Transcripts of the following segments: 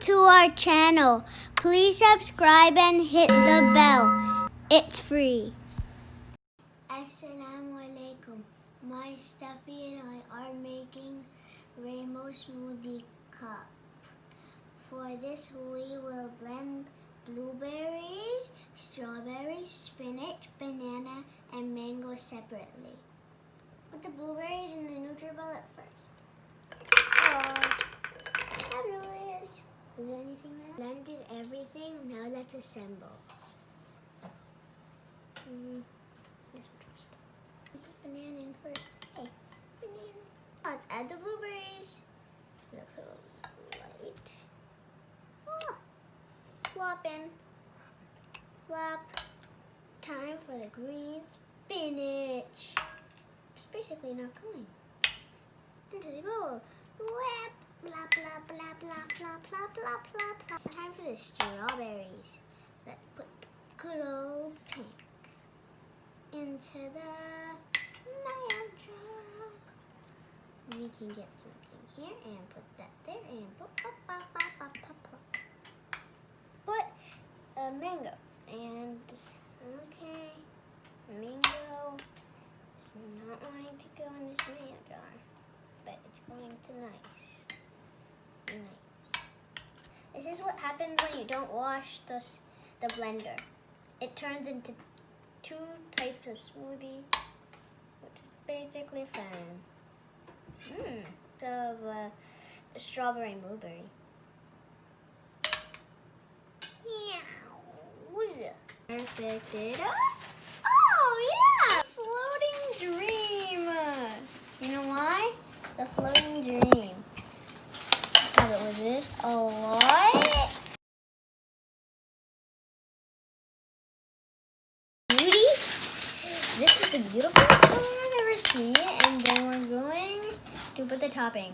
to our channel. Please subscribe and hit the bell. It's free. Assalamu alaikum. My Stuffy and I are making rainbow smoothie cup. For this we will blend blueberries, strawberries, spinach, banana, and mango separately. Put the blueberries in the NutriBullet first. Fabulous! Is there anything else? Blended everything. Now let's assemble. This one first. Put banana in first. Hey, banana. Let's add the blueberries. Looks a little light. Oh, plop in. Plop. Time for the green spinach. It's basically not going. Into the bowl. Whip. Blah, blah, blah, blah, blah, blah, blah, blah, blah. Time for the strawberries. Let's put good old pink into the mayo jar. We can get something here and put that there and pop, pop, pop, pop, pop, pop, pop. Put a mango and okay, mango is not wanting to go in this mayo jar, but it's going to nice. This is what happens when you don't wash the blender. It turns into two types of smoothie, which is basically fun. So strawberry and blueberry. Perfect it up. Oh yeah, floating dream. You know why? The floating dream. How it was this? A what? Beauty. This is the beautiful color I've ever seen, and then we're going to put the topping,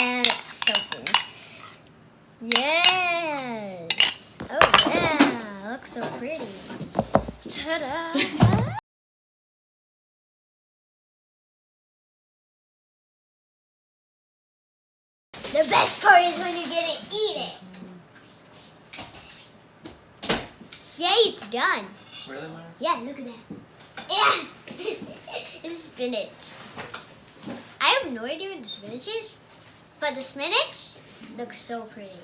and it's so cool. Yes. Oh yeah, looks so pretty. Ta-da! The best part is when you get to eat it. Yay, it's done. Really, Maya? Yeah, look at that. Yeah! It's spinach. I have no idea what the spinach is, but the spinach looks so pretty.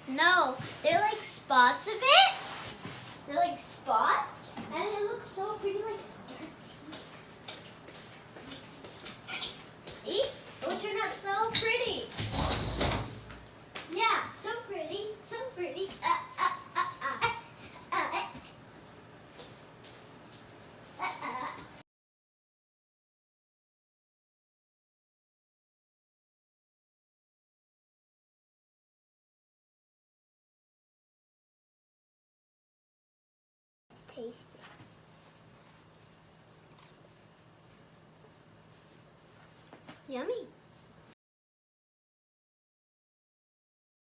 No, they're like spots of it. They're like spots, and it looks so pretty, like dirt. See? It would turn out so pretty. Yeah, so pretty, so pretty. Taste it. Yummy.